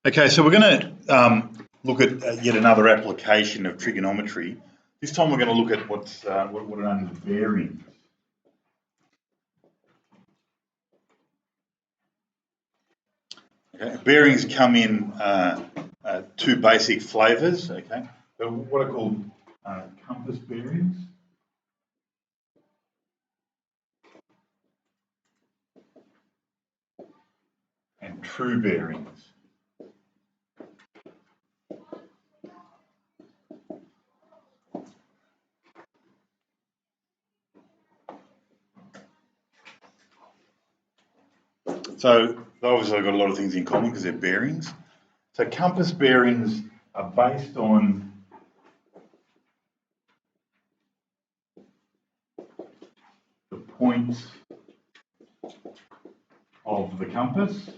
Okay, so we're going to look at yet another application of trigonometry. This time we're going to look at what are known as bearings. Okay, bearings come in two basic flavours. Okay, so what are called compass bearings. And true bearings. So obviously they've got a lot of things in common because they're bearings. So compass bearings are based on the points of the compass.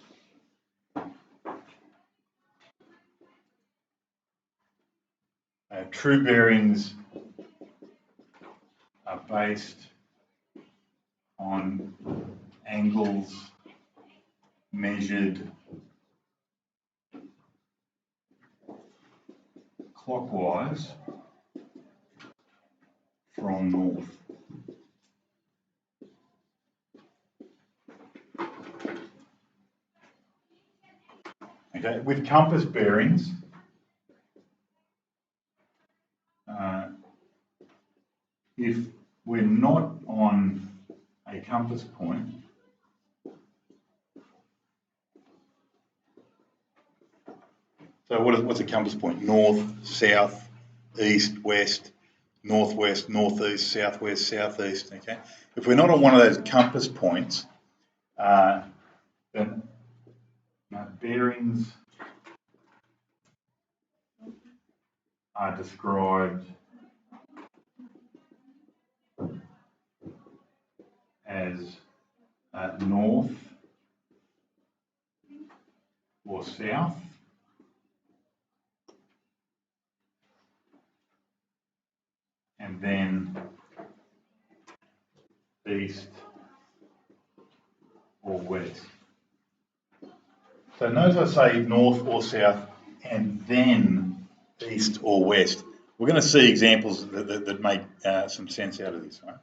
True bearings are based on angles measured clockwise from north. Okay, with compass bearings, if we're not on a compass point, so what's a compass point? North, south, east, west, northwest, northeast, southwest, southeast. Okay, if we're not on one of those compass points, then bearings are described as north or south, and then east or west. So notice I say north or south and then east or west. We're going to see examples that make some sense out of this, right?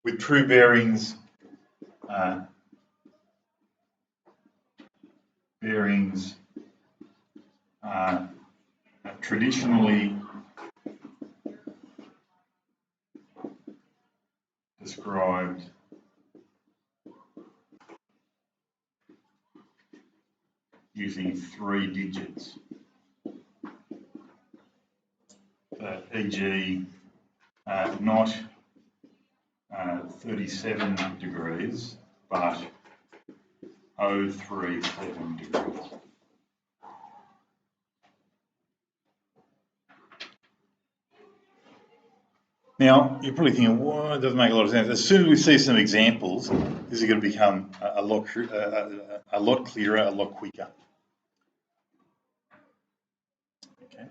With true bearings, bearings are traditionally described using 3 digits. So, e.g., not 37 degrees, but 037 degrees. Now, you're probably thinking, well, it doesn't make a lot of sense. As soon as we see some examples, this is going to become a lot clearer, a lot quicker. Okay.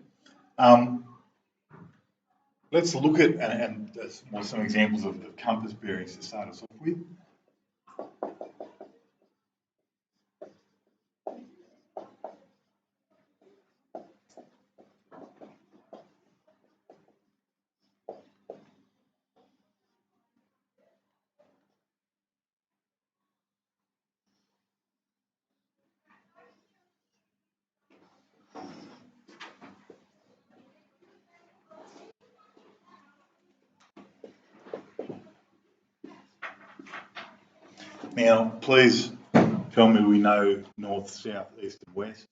Let's look at some examples of compass bearings to start us off with. Now, please tell me we know north, south, east and west.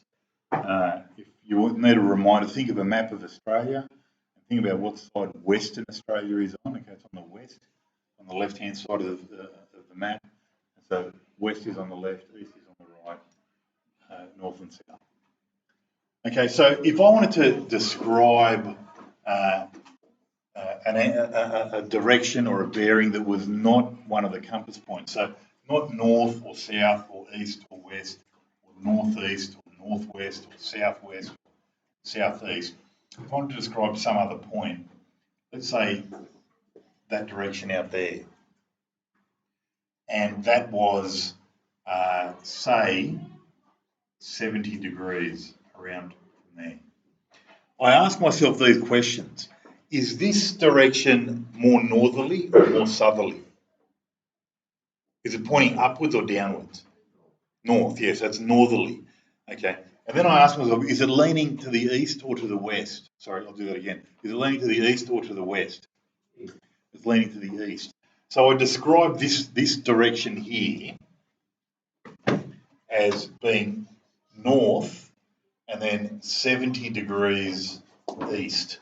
If you need a reminder, think of a map of Australia and think about what side Western Australia is on. Okay, it's on the west, on the left-hand side of the map. So west is on the left, east is on the right, north and south. Okay, so if I wanted to describe a direction or a bearing that was not one of the compass points, so not north or south or east or west or northeast or northwest or southwest or southeast, if I wanted to describe some other point, let's say that direction out there, and that was say 70 degrees around from there. I ask myself these questions. Is this direction more northerly or more southerly? Is it pointing upwards or downwards? North, yes, that's northerly. Okay. And then I ask myself, is it leaning to the east or to the west? Sorry, I'll do that again. Is it leaning to the east or to the west? It's leaning to the east. So I describe this direction here as being north and then 70 degrees east.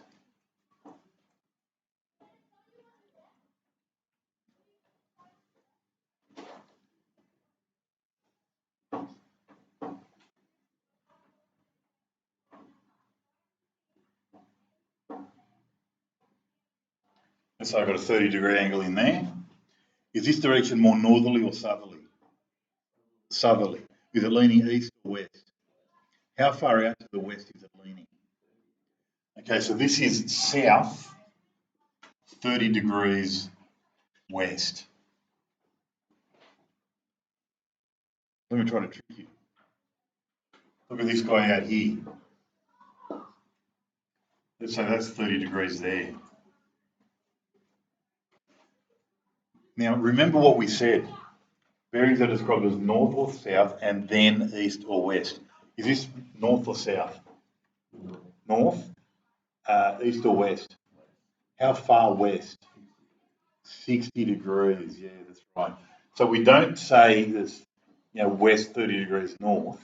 So I've got a 30-degree angle in there. Is this direction more northerly or southerly? Southerly. Is it leaning east or west? How far out to the west is it leaning? Okay, so this is south, 30 degrees west. Let me try to trick you. Look at this guy out here. Let's say that's 30 degrees there. Now, remember what we said. Bearings are described as north or south and then east or west. Is this north or south? North, east or west? How far west? 60 degrees, yeah, that's right. So we don't say this, west 30 degrees north.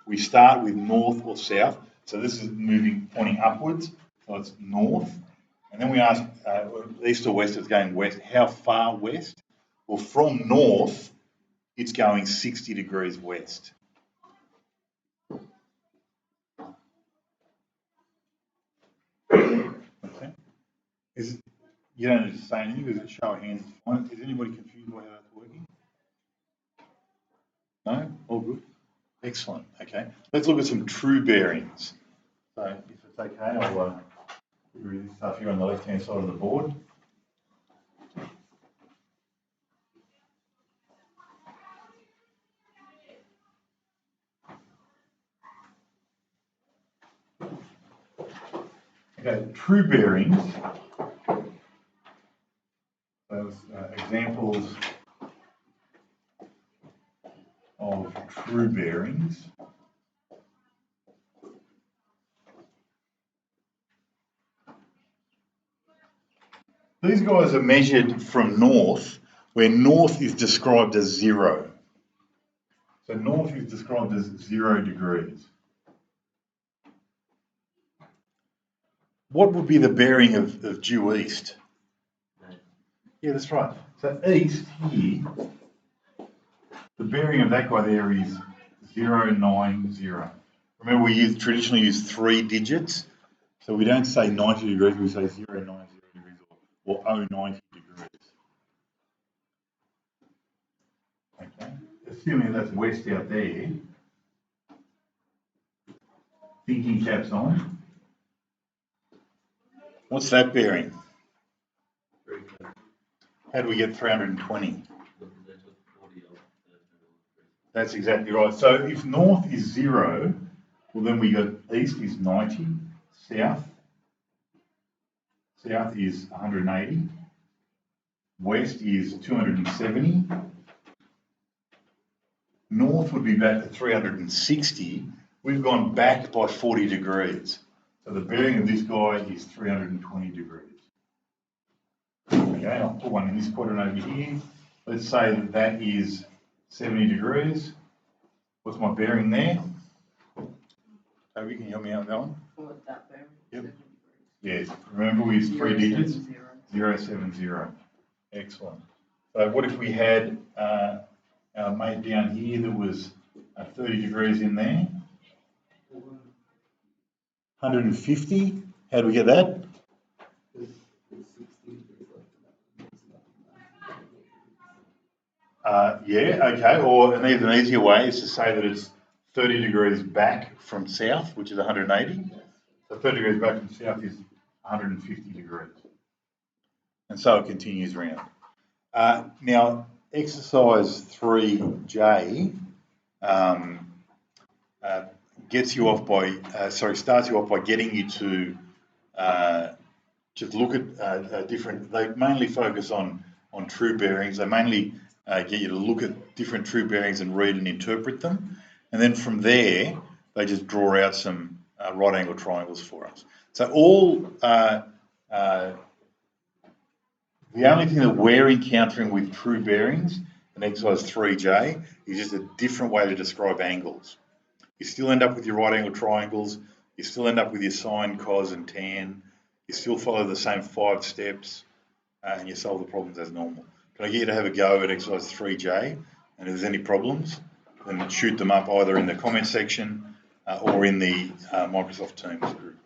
We start with north or south. So this is pointing upwards. So it's north. And then we ask east or west, it's going west. How far west? Well, from north, it's going 60 degrees west. Okay. You don't need to say anything because it's show of hands. Is anybody confused by how that's working? No? All good? Excellent. Okay. Let's look at some true bearings. So if it's okay, I'll read this stuff here on the left-hand side of the board. Okay, true bearings. Those examples of true bearings. These guys are measured from north, where north is described as 0. So north is described as 0 degrees. What would be the bearing of due east? Yeah, that's right. So east here, the bearing of that guy there is 090. Remember, we traditionally use 3 digits, so we don't say 90 degrees, we say 090 degrees or 090 degrees. Okay, assuming that's west out there, thinking caps on. What's that bearing? How do we get 320? That's exactly right. So if north is 0, well then we got east is 90, south is 180, west is 270, north would be back to 360. We've gone back by 40 degrees. So the bearing of this guy is 320 degrees. Okay, I'll put one in this quadrant over here. Let's say that is 70 degrees. What's my bearing there? Toby, can you help me out with that one? What that bearing? Yep. Yes. Remember we used 3 digits? 070. Excellent. So what if we had our mate down here that was 30 degrees in there? 150. How do we get that? Yeah, okay. Or an even easier way is to say that it's 30 degrees back from south, which is 180. So 30 degrees back from south is 150 degrees. And so it continues round. Now, exercise 3J starts you off by getting you to just look at different. They mainly focus on true bearings. They mainly get you to look at different true bearings and read and interpret them, and then from there they just draw out some right angle triangles for us. So the only thing that we're encountering with true bearings in exercise 3J is just a different way to describe angles. You still end up with your right angle triangles, you still end up with your sine, cos and tan, you still follow the same 5 steps, and you solve the problems as normal. Can I get you to have a go at exercise 3J? And if there's any problems, then shoot them up either in the comment section or in the Microsoft Teams group.